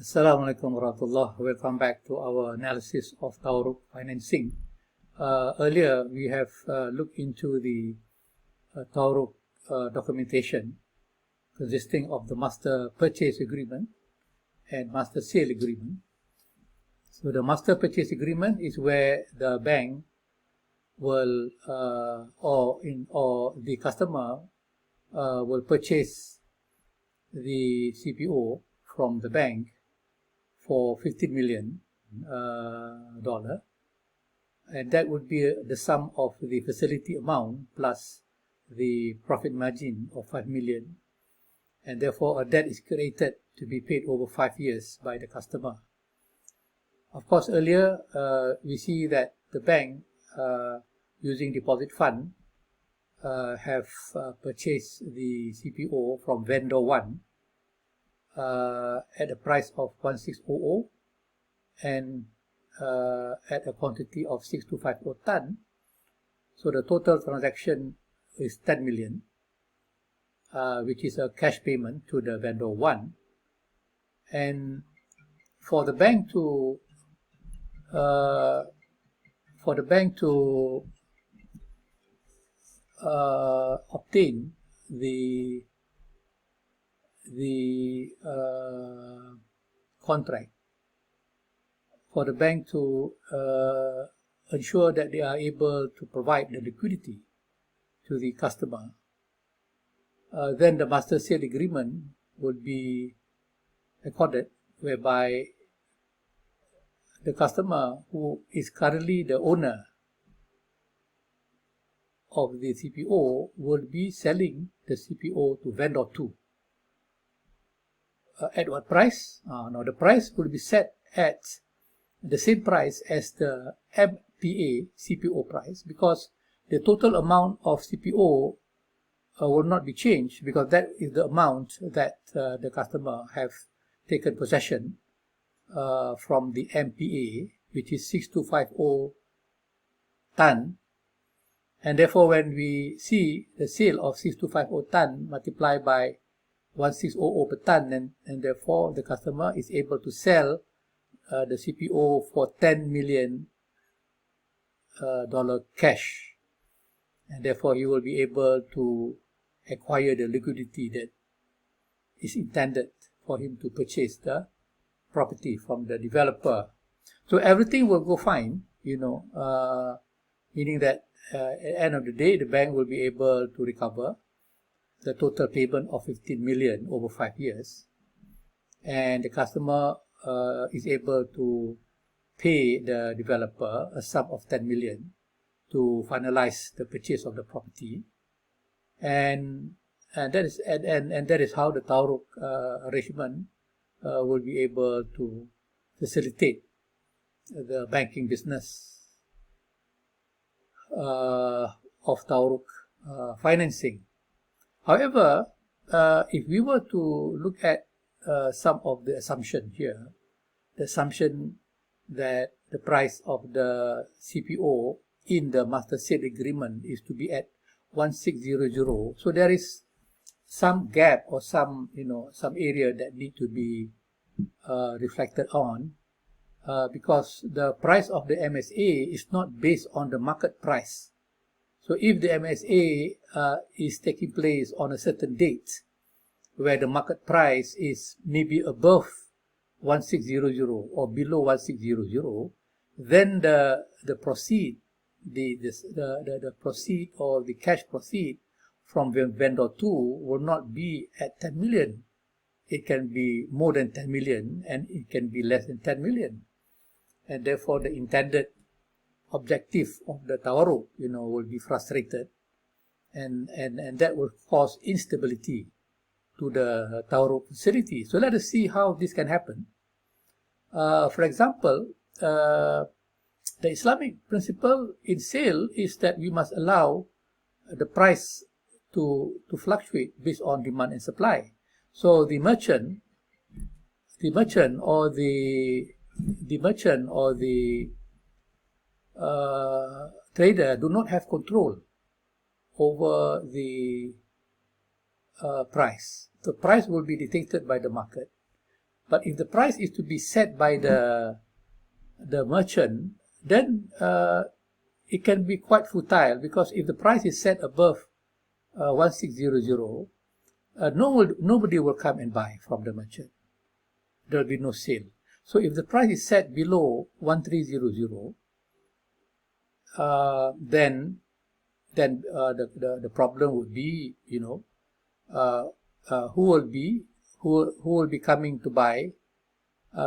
Assalamualaikum warahmatullah. Welcome back to our analysis of Tawaruq financing. Earlier, we have looked into the Tawaruq documentation consisting of the master purchase agreement and master sale agreement. So the master purchase agreement is where the bank will or the customer will purchase the CPO from the bank for $15 million, and that would be the sum of the facility amount plus the profit margin of $5 million, and therefore a debt is created to be paid over 5 years by the customer. Of course, earlier we see that the bank using deposit fund have purchased the CPO from vendor 1 at a price of 1600 and at a quantity of 6250 ton. So the total transaction is 10 million, which is a cash payment to the vendor 1. And for the bank to obtain the contract, for the bank to ensure that they are able to provide the liquidity to the customer, then the master sale agreement would be accorded, whereby the customer, who is currently the owner of the CPO, will be selling the CPO to vendor 2. At what price? Now the price will be set at the same price as the MSA CPO price, because the total amount of CPO will not be changed, because that is the amount that the customer have taken possession from the MPA, which is 6250 ton. And therefore, when we see the sale of 6250 ton multiplied by 1600 per ton, and therefore the customer is able to sell the CPO for $10 million cash, and therefore he will be able to acquire the liquidity that is intended for him to purchase the property from the developer. So everything will go fine, meaning that at the end of the day, the bank will be able to recover the total payment of 15 million over 5 years, and the customer is able to pay the developer a sum of 10 million to finalize the purchase of the property, and that is how the Tawaruq arrangement will be able to facilitate the banking business of Tawaruq financing. However, if we were to look at some of the assumption here, the assumption that the price of the CPO in the master sale agreement is to be at 1600, so there is some gap or some area that need to be reflected on, because the price of the MSA is not based on the market price. So if the MSA is taking place on a certain date where the market price is maybe above 1600 or below 1600, then the proceed, the proceed or the cash proceed from vendor 2 will not be at 10 million. It can be more than 10 million, and it can be less than 10 million. And therefore the intended objective of the Tawaruq, will be frustrated, and that will cause instability to the Tawaruq facility. So let us see how this can happen. For example, the Islamic principle in sale is that we must allow the price to fluctuate based on demand and supply. So the merchant or the trader do not have control over the price. The price will be dictated by the market, But if the price is to be set by the merchant, then it can be quite futile, because if the price is set above 1600, nobody will come and buy from the merchant. There will be no sale. So if the price is set below 1300, then the problem would be, who will be coming to buy,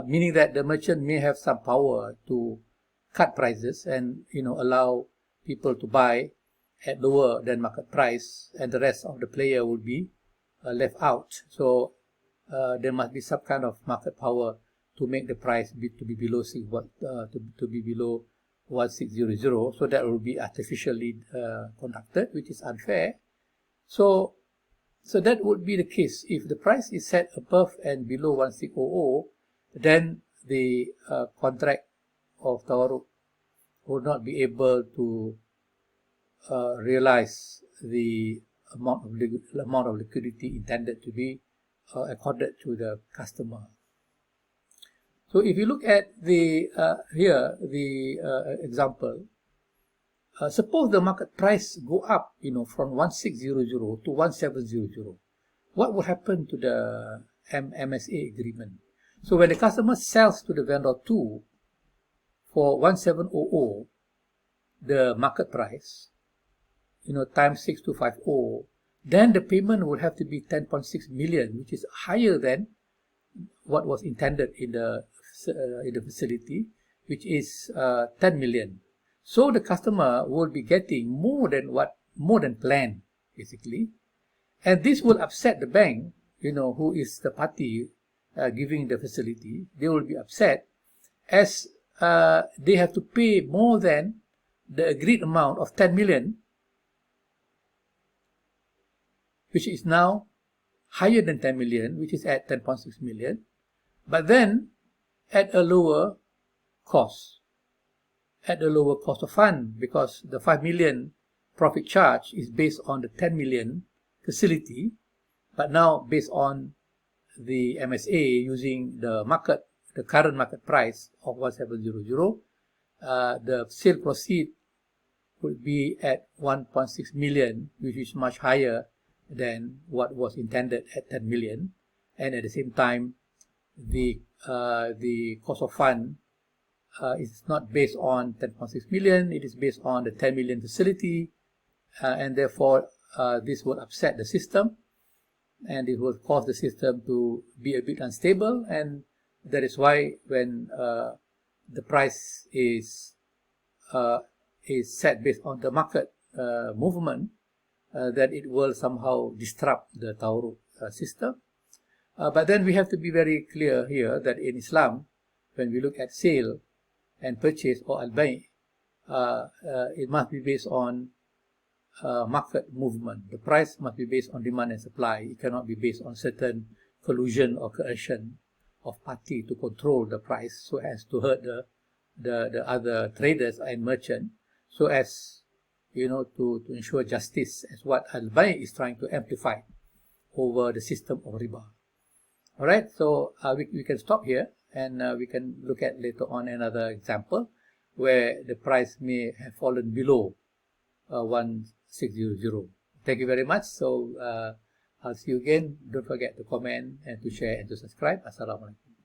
meaning that the merchant may have some power to cut prices and allow people to buy at lower than market price, and the rest of the player will be left out. So there must be some kind of market power to make the price to be below 1600. So that will be artificially conducted, which is unfair. So that would be the case. If the price is set above and below 1600, then the contract of Tawaruq would not be able to realize the amount of liquidity intended to be accorded to the customer. So if you look at the example, suppose the market price go up, from 1600 to 1700. What will happen to the MSA agreement? So when the customer sells to the vendor 2 for 1700, the market price, times 6250, then the payment would have to be 10.6 million, which is higher than what was intended in the facility, which is 10 million. So the customer will be getting more than planned, basically, and this will upset the bank, who is the party giving the facility. They will be upset, as they have to pay more than the agreed amount of 10 million, which is now higher than 10 million, which is at 10.6 million, but then at a lower cost, of fund, because the 5 million profit charge is based on the 10 million facility, but now based on the MSA using the current market price of 1700, the sale proceed would be at 1.6 million, which is much higher than what was intended at 10 million, and at the same time, the cost of fund is not based on 10.6 million, it is based on the 10 million facility, and therefore this will upset the system, and it will cause the system to be a bit unstable, and that is why when the price is set based on the market movement, that it will somehow disrupt the Tawaruq system. But then we have to be very clear here that in Islam, when we look at sale and purchase or al-bay', it must be based on market movement. The price must be based on demand and supply. It cannot be based on certain collusion or coercion of party to control the price so as to hurt the other traders and merchants, so as to ensure justice, as what al-bay' is trying to amplify over the system of riba. Alright, so we can stop here, and we can look at later on another example where the price may have fallen below 1600. Thank you very much. So I'll see you again. Don't forget to comment and to share and to subscribe. Assalamualaikum.